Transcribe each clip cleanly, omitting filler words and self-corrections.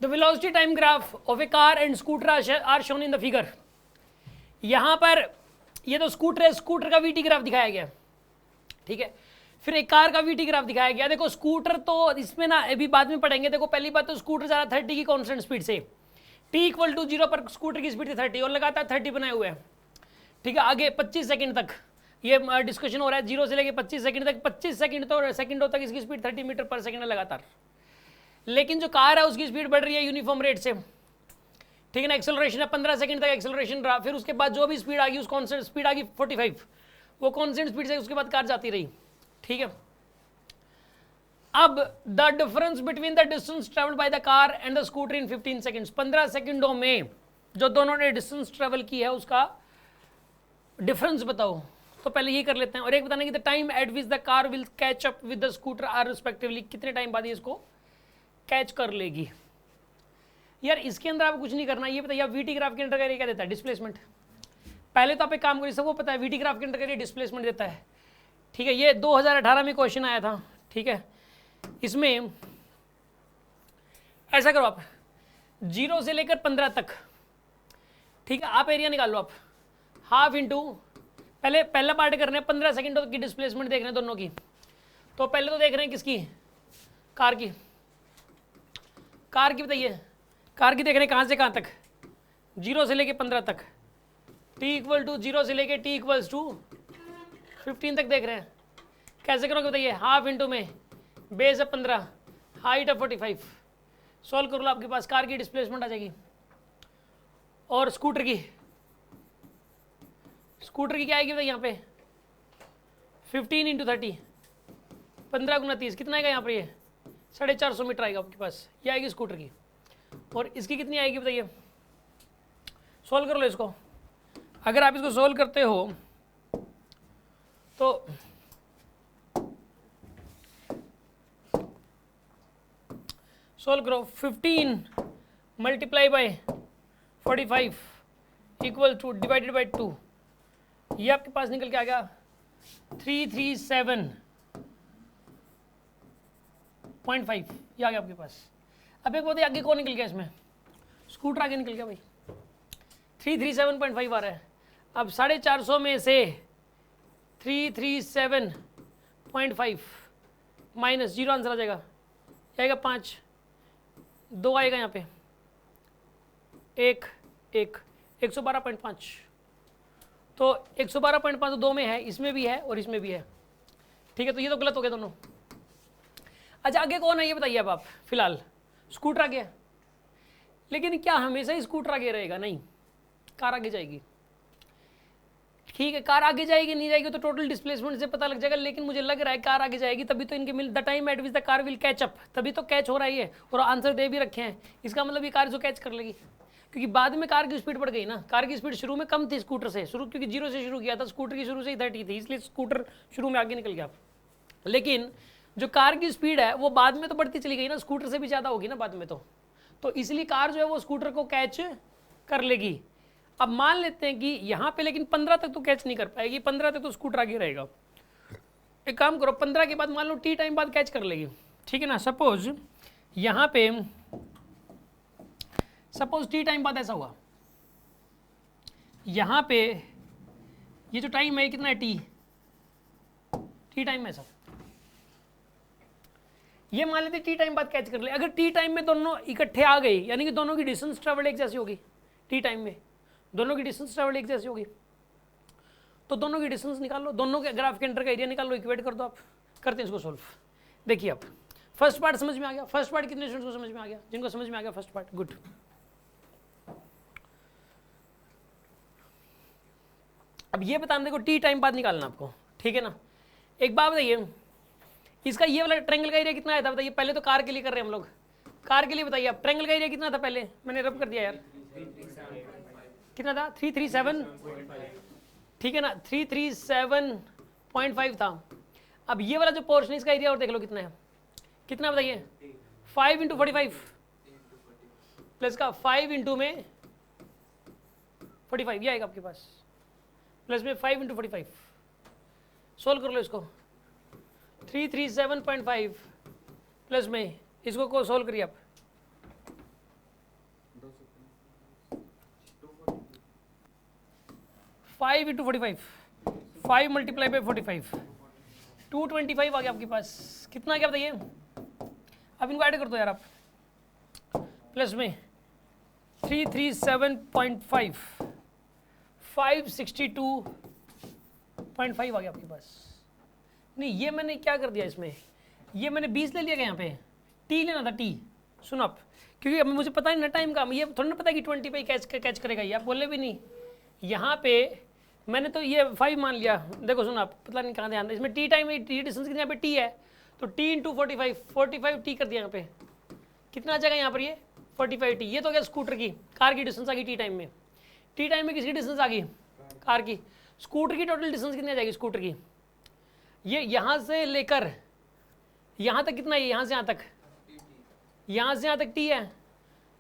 The velocity time graph of a car and scooter are shown in the figure. यहां पर ये तो scooter है, स्कूटर का वीटी ग्राफ दिखाया गया, ठीक है। फिर एक कार का वीटी ग्राफ दिखाया गया। देखो स्कूटर तो इसमें ना अभी बाद में पढ़ेंगे। देखो पहली बात तो स्कूटर जा रहा 30 की कांस्टेंट स्पीड से, t इक्वल टू 0 पर स्कूटर की स्पीड थी 30 और लगातार 30 बनाए हुए हैं, ठीक है। आगे 25 सेकंड तक ये डिस्कशन हो रहा है, 0 से लेके 25 सेकंड तक। 25 सेकंडों तक इसकी स्पीड 30 मीटर पर सेकंड है लगातार। लेकिन जो कार है उसकी स्पीड बढ़ रही है यूनिफॉर्म रेट से, ठीक है ना। एक्सेलरेशन है 15 सेकंड तक एक्सेलरेशन रहा, फिर उसके बाद जो भी स्पीड आ गई उस कांस्टेंट स्पीड आ गई 45, वो कांस्टेंट स्पीड से उसके बाद कार जाती रही, ठीक है। अब the difference between the distance travelled by the car and the scooter in 15 seconds, 15 सेकंडों में जो दोनों ने डिस्टेंस ट्रेवल की है उसका डिफरेंस बताओ। तो पहले ये कर लेते हैं। और एक बताने की the time at which the car will catch up with the scooter are respectively, कितने टाइम बाद ये इसको कैच कर लेगी। यार इसके अंदर आपको कुछ नहीं करना, ये बताइए वीटी ग्राफ के अंदर क्या देता है, डिस्प्लेसमेंट। पहले तो आप एक काम करिए, सबको पता है वीटी ग्राफ के अंदर डिस्प्लेसमेंट देता है, ठीक है। ये 2018 में क्वेश्चन आया था, ठीक है। इसमें ऐसा करो आप 0 से लेकर 15 तक, ठीक है। आप एरिया निकाल लो, आप हाफ इंटू, पहला पार्ट करना है 15 सेकंड की डिस्प्लेसमेंट देख रहे हैं दोनों की। तो पहले तो देख रहे हैं किसकी, कार की। कार की बताइए, कार की देख रहे हैं कहाँ से कहाँ तक, 0 से लेके 15 तक, t इक्वल टू 0 से लेके t इक्वल्स टू 15 तक देख रहे हैं। कैसे करोगे बताइए, हाफ इंटू में बेस है 15, हाइट है 45, सॉल्व कर लो, आपके पास कार की डिस्प्लेसमेंट आ जाएगी। और स्कूटर की क्या आएगी बताइए यहाँ पे, 15 इंटू 30, 15 गुना 30, कितना आएगा यहाँ पर, ये 450 मीटर आएगा आपके पास, ये आएगी स्कूटर की। और इसकी कितनी आएगी बताइए, सॉल्व कर लो इसको। अगर आप इसको सॉल्व करते हो तो सॉल्व करो, 15 multiply by 45 equal two divided by 2, ये आपके पास निकल के आ गया 337.5, ये आ गया आपके पास। अब एक बताइए आगे कौन निकल गया, इसमें स्कूटर आगे निकल गया भाई, 337.5 आ रहा है। अब 450 में से 337.5 माइनस 0 आंसर आ जाएगा, आएगा 5, 2 आएगा यहाँ पे, 112.5। तो 112.5 तो 2 में है, इसमें भी है और इसमें भी है, ठीक है। तो ये तो गलत हो गया दोनों। अच्छा आगे कौन है ये बताइए अब आप, फिलहाल स्कूटर आ गया। लेकिन क्या हमेशा ही स्कूटर आगे रहेगा, नहीं, कार आगे जाएगी, ठीक है। कार आगे जाएगी नहीं जाएगी तो टोटल डिस्प्लेसमेंट से पता लग जाएगा, लेकिन मुझे लग रहा है कार आगे जाएगी, तभी तो इनके the time at which the car will catch up, तभी तो कैच हो रहा है ये, और आंसर दे भी रखे हैं। इसका मतलब ये कार जो कैच कर लेगी, क्योंकि बाद में कार की स्पीड बढ़ गई ना। कार की स्पीड शुरू में कम थी स्कूटर से, क्योंकि 0 से शुरू किया था, स्कूटर की शुरू से ही 30 थी, इसलिए स्कूटर शुरू में आगे निकल गया। लेकिन जो कार की स्पीड है वो बाद में तो बढ़ती चली गई ना, स्कूटर से भी ज़्यादा होगी ना बाद में, तो इसलिए कार जो है वो स्कूटर को कैच कर लेगी। अब मान लेते हैं कि यहाँ पे लेकिन 15 तक तो कैच नहीं कर पाएगी, 15 तक तो स्कूटर आगे रहेगा। एक काम करो, 15 के बाद मान लो टी टाइम बाद कैच कर लेगी, ठीक है ना। सपोज यहाँ पे टी टाइम बाद ऐसा हुआ, यहाँ पे ये जो टाइम है कितना है, टी टाइम में ऐसा, ये मान लेते टी टाइम बाद कैच कर ले। अगर टी टाइम में दोनों इकट्ठे आ गए, यानी कि दोनों की डिस्टेंस ट्रेवल एक जैसी होगी, टी टाइम में दोनों की डिस्टेंस ट्रेवल एक जैसी होगी, तो दोनों की डिस्टेंस निकाल लो, दोनों के ग्राफ के अंदर का एरिया निकाल लो, इक्वेट कर दो आप। करते हैं इसको सोल्व। देखिए आप फर्स्ट पार्ट समझ में आ गया, फर्स्ट पार्ट कितने स्टूडेंट्स को समझ में आ गया, जिनको समझ में आ गया फर्स्ट पार्ट, गुड। अब ये बताना, देखो टी टाइम बाद निकालना आपको, ठीक है ना। एक बात बताइए, इसका ये वाला ट्रायंगल का एरिया कितना आया था बताइए। पहले तो कार के लिए कर रहे हैं हम लोग, कार के लिए बताइए आप, ट्रायंगल का एरिया कितना था पहले, मैंने रब कर दिया यार, कितना था, 337, ठीक है ना, 337.5 था। अब ये वाला जो पोर्शन है इसका एरिया और देख लो कितना है, कितना बताइए, 5 इंटू 45 प्लस का 5 इंटू में 45, ये आएगा आपके पास, प्लस में 5 इंटू 45, सोल्व कर लो इसको। 337.5 प्लस में इसको को सोल्व करिए आप, 5 इंटू 45, 5 मल्टीप्लाई बाई 45, 225 आ गया आपके पास। कितना आ गया बताइए? अब इनको ऐड कर दो यार आप, प्लस में 337.5, 562.5 आ गया आपके पास। नहीं, ये मैंने क्या कर दिया इसमें, ये मैंने 20 ले लिया गया यहाँ पे, टी लेना था टी। सुनो आप, क्योंकि अब मुझे पता नहीं ना टाइम का, ये थोड़ा ना पता कि 20 पे कैच करेगा, ये आप बोले भी नहीं। यहाँ पे मैंने तो ये 5 मान लिया। देखो सुनो आप, पता नहीं कहाँ ध्यान है इसमें, टी टाइम टी डिस्टेंस कितना, यहाँ पे टी है तो टी इंटू 45 टी कर दिया यहाँ पे। कितना आ जाएगा यहाँ पर ये 45 टी। ये तो क्या स्कूटर की, कार की डिस्टेंस आ गई टी टाइम में। टी टाइम में किसकी डिस्टेंस आ गई? कार की। स्कूटर की टोटल डिस्टेंस कितनी आ जाएगी स्कूटर की? ये यहाँ से लेकर यहाँ तक कितना है, यहाँ से यहाँ तक, यहाँ से यहाँ तक टी है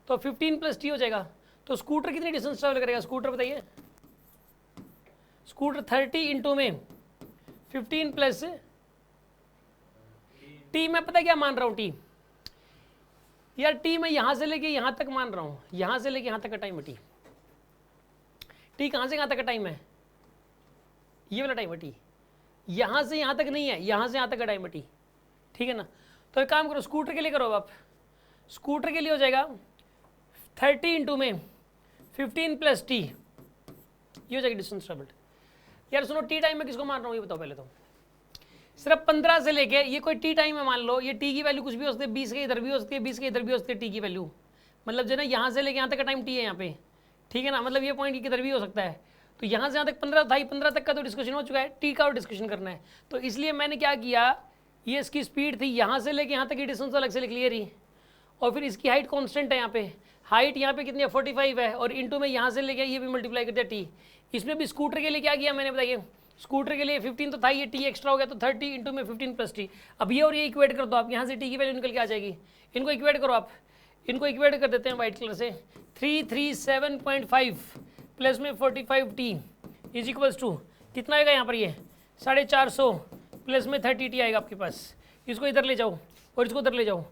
तो 15 प्लस टी हो जाएगा। तो स्कूटर कितनी डिस्टेंस ट्रेवल करेगा स्कूटर बताइए? स्कूटर 30 इंटू में 15 प्लस टी। मैं पता क्या मान रहा हूँ टी यार, टी मैं यहाँ से लेके यहाँ तक मान रहा हूँ, यहाँ से लेके यहाँ तक का टाइम है टी। टी कहाँ से कहाँ तक का टाइम है? ये वाला टाइम है टी। यहाँ से यहाँ तक नहीं है, यहाँ से यहाँ तक का टाइम है टी। ठीक है ना? तो एक काम करो, स्कूटर के लिए करो आप। स्कूटर के लिए हो जाएगा 30 इंटू में 15 प्लस टी, ये हो जाएगी डिस्टेंस ट्रेवल्ड। यार सुनो, टी टाइम में किसको मान रहा हूँ ये बताओ पहले तो। सिर्फ 15 से लेके, ये कोई टी टाइम है मान लो, ये टी की वैल्यू कुछ भी हो सकती है, 20 के इधर भी हो सकती है, 20 के इधर भी हो सकती है टी की वैल्यू। मतलब जो ना यहाँ से लेके यहाँ तक का टाइम टी है यहाँ पे, ठीक है ना? मतलब ये पॉइंट किधर भी हो सकता है। तो यहाँ से यहाँ तक 15 था, 15 तक का तो डिस्कशन हो चुका है, टी का और डिस्कशन करना है। तो इसलिए मैंने क्या किया, ये इसकी स्पीड थी, यहाँ से लेके यहाँ तक की डिस्टेंस अलग से लिख लिया रही, और फिर इसकी हाइट कांस्टेंट है यहाँ पे। हाइट यहाँ पे कितनी है 45 है, और इंटू में यहाँ से लेके ये भी मल्टीप्लाई कर दिया टी। इसमें भी स्कूटर के लिए क्या किया मैंने बताइए? स्कूटर के लिए 15 तो था, ये टी एक्स्ट्रा हो गया तो 30 इंटू में 15 प्लस टी। अब ये और ये इक्वेट कर दो आप, यहाँ से टी की वैल्यू निकल के आ जाएगी। इनको इक्वेट करो आप, इनको इक्वेट कर देते हैं वाइट कलर से। 337.5 प्लस में 45 टी इज इक्वल्स टू कितना आएगा यहाँ पर? ये 450 प्लस में 30 टी आएगा आपके पास। इसको इधर ले जाओ और इसको उधर ले जाओ।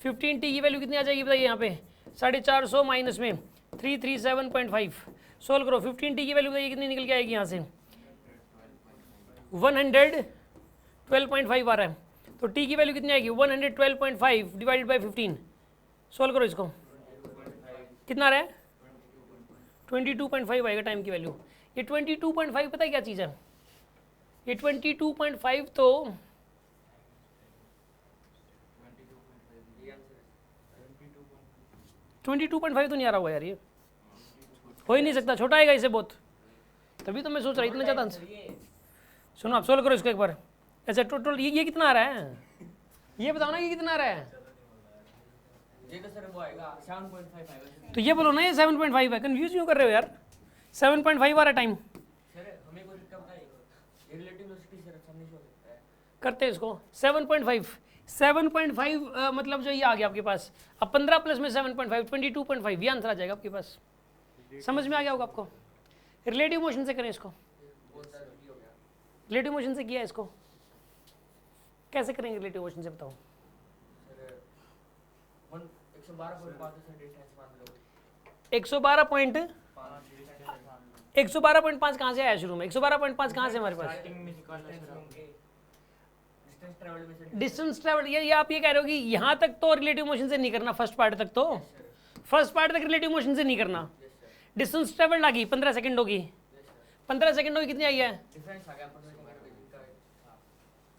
15 टी की वैल्यू कितनी आ जाएगी बताइए? यहाँ पे 450 माइनस में 337.5 सोल्व करो। 15 टी की वैल्यू बताइए कितनी निकल के आएगी यहाँ से? 112.5 आ रहा है। तो टी की वैल्यू कितनी आएगी? 112.5 डिवाइडेड बाई 15। सोल्व करो इसको, कितना आ रहा है? 22.5 आएगा टाइम की वैल्यू। ये 22.5 पता है क्या चीज़ है? ये 22.5 तो 22.5 तो नहीं आ रहा होगा यार, ये हो ही नहीं सकता, छोटा आएगा इसे बहुत। तभी तो मैं सोच रहा इतना ज़्यादा आंसर। सुनो आप सोल्व करो इसको एक बार। ऐसा टोटल ये कितना आ रहा है? ये बताओ ना, ये कितना आ रहा है? ये तो सर वो आएगा 7.5 आएगा। तो ये बोलो ना, ये 7.5 है। कंफ्यूज क्यों कर रहे हो यार? 7.5 आ रहा है टाइम। सर हमें कोई दिक्कत नहीं, ये रिलेटिव वेलोसिटी सर समझ हो सकता है। करते हैं इसको 7.5 मतलब जो ये आ गया आपके पास। अब 15 प्लस में 7.5 22.5 ये आंसर आ जाएगा आपके पास। समझ में आ गया होगा आपको? रिलेटिव मोशन से करें इसको। रिलेटिव मोशन से किया इसको, कैसे करेंगे रिलेटिव मोशन से बताओ? सर 112.5 से डिस्टेंस मान लो। 112.5 कहाँ से आया शुरू में? 112.5 कहाँ से हमारे पास? डिस्टेंस ट्रैवल में से डिस्टेंस ट्रैवल। ये आप ये कह रहे हो कि यहाँ तक तो रिलेटिव मोशन से नहीं करना, फर्स्ट पार्ट तक तो, फर्स्ट पार्ट तक रिलेटिव मोशन से नहीं करना। डिस्टेंस ट्रैवल आ गई 15 सेकंड होगी। 15 सेकंड होगी, कितनी आई है? डिफरेंस आ गया 15 सेकंड का।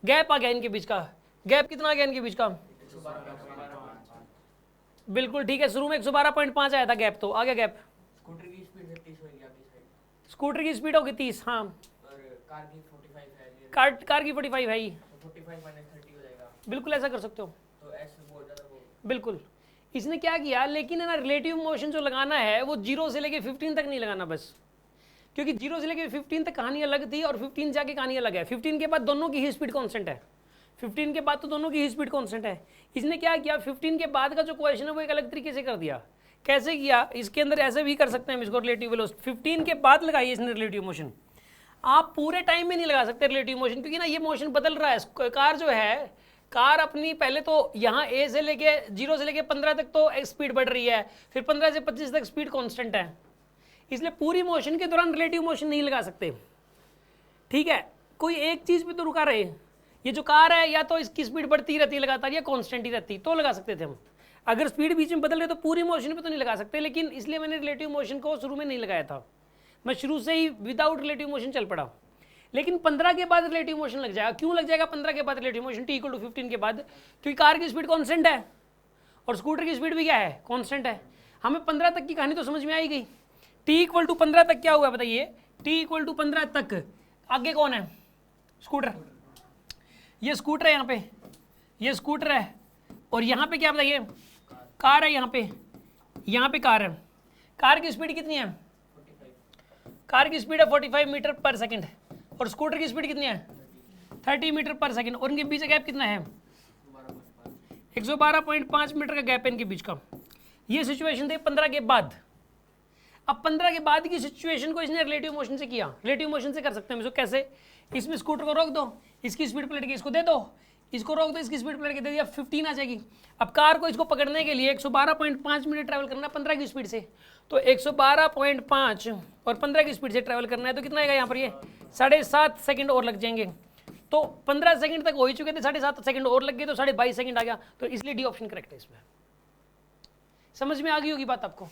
गैप आ गया इनके बीच का। गैप कितना आ गया इनके बीच का? बिल्कुल ठीक है, शुरू में 112.5 आया था गैप, तो आ गया गैप। स्कूटर की स्पीड 30 होगी आपकी साइड, स्कूटर की स्पीड होगी 30, हाँ। और कार की 45 है। कार की 45 है ही। तो 45 माइनस 30 हो जाएगा। बिल्कुल ऐसा कर सकते हो, तो एस बहुत ज़्यादा वो। बिल्कुल। इसने क्या किया, लेकिन है ना रिलेटिव मोशन जो लगाना है वो 0 से लेके 15 तक नहीं लगाना बस, क्योंकि 0 से लेके 15 तक कहानी अलग थी और 15 जाके कहानी अलग है। 15 के बाद दोनों की ही स्पीड कांस्टेंट है। 15 के बाद तो दोनों की ही स्पीड कांस्टेंट है। इसने क्या किया, 15 के बाद का जो क्वेश्चन है वो एक अलग तरीके से कर दिया। कैसे किया? इसके अंदर ऐसे भी कर सकते हैं हम इसको, रिलेटिव वेलोसिटी 15 के बाद लगाई इसने रिलेटिव मोशन। आप पूरे टाइम में नहीं लगा सकते रिलेटिव मोशन, क्योंकि ना ये मोशन बदल रहा है। कार जो है, कार अपनी पहले तो यहाँ ए से लेके 0 से लेके 15 तक तो स्पीड बढ़ रही है, फिर 15 से 25 तक स्पीड कांस्टेंट है। इसलिए पूरी मोशन के दौरान रिलेटिव मोशन नहीं लगा सकते, ठीक है। कोई एक चीज़ पे तो रुका रहे, ये जो कार है या तो इसकी स्पीड बढ़ती रहती है लगातार या कांस्टेंट ही रहती, तो लगा सकते थे हम। अगर स्पीड बीच में बदल रहे तो पूरी मोशन पे तो नहीं लगा सकते, लेकिन इसलिए मैंने रिलेटिव मोशन को शुरू में नहीं लगाया था, मैं शुरू से ही विदाउट रिलेटिव मोशन चल पड़ा। लेकिन 15 के बाद रिलेटिव मोशन लग जाएगा। क्यों लग जाएगा 15 के बाद रिलेटिव मोशन? t = 15 के बाद, क्योंकि कार की स्पीड कांस्टेंट है और स्कूटर की स्पीड भी क्या है, कांस्टेंट है। हमें 15 तक की कहानी तो समझ में आई गई। t = 15 तक क्या हुआ बताइए? t = 15 तक आगे कौन है? स्कूटर। ये स्कूटर है, यहाँ पे ये स्कूटर है, और यहाँ पे क्या बताइए? कार है। यहाँ पे कार है। कार की स्पीड कितनी है? 45। कार की स्पीड है 45 मीटर पर सेकंड, और स्कूटर की स्पीड कितनी है? 30 मीटर पर सेकंड, और इनके बीच का गैप कितना है? 112.5 मीटर का गैप है इनके बीच का। ये सिचुएशन थी 15 के बाद। अब 15 के बाद की सिचुएशन को इसने रिलेटिव मोशन से किया। रिलेटिव मोशन से कर सकते हैं इसको कैसे? इसमें स्कूटर को रोक दो, इसकी स्पीड पलट के इसको दे दो, इसको रोक दो, इसकी स्पीड पलट के दे दिया, 15 आ जाएगी। अब कार को इसको पकड़ने के लिए 112.5 मिनट ट्रैवल करना है 15 की स्पीड से, तो 112.5 और 15 की स्पीड से ट्रैवल करना है, तो कितना आएगा यहाँ पर? ये 7.5 सेकंड और लग जाएंगे। तो 15 सेकंड तक हो ही चुके थे, 7.5 सेकंड और लग गए, तो 22.5 सेकंड आ गया। तो इसलिए डी ऑप्शन करेक्ट है इसमें। समझ में आ गई होगी बात आपको?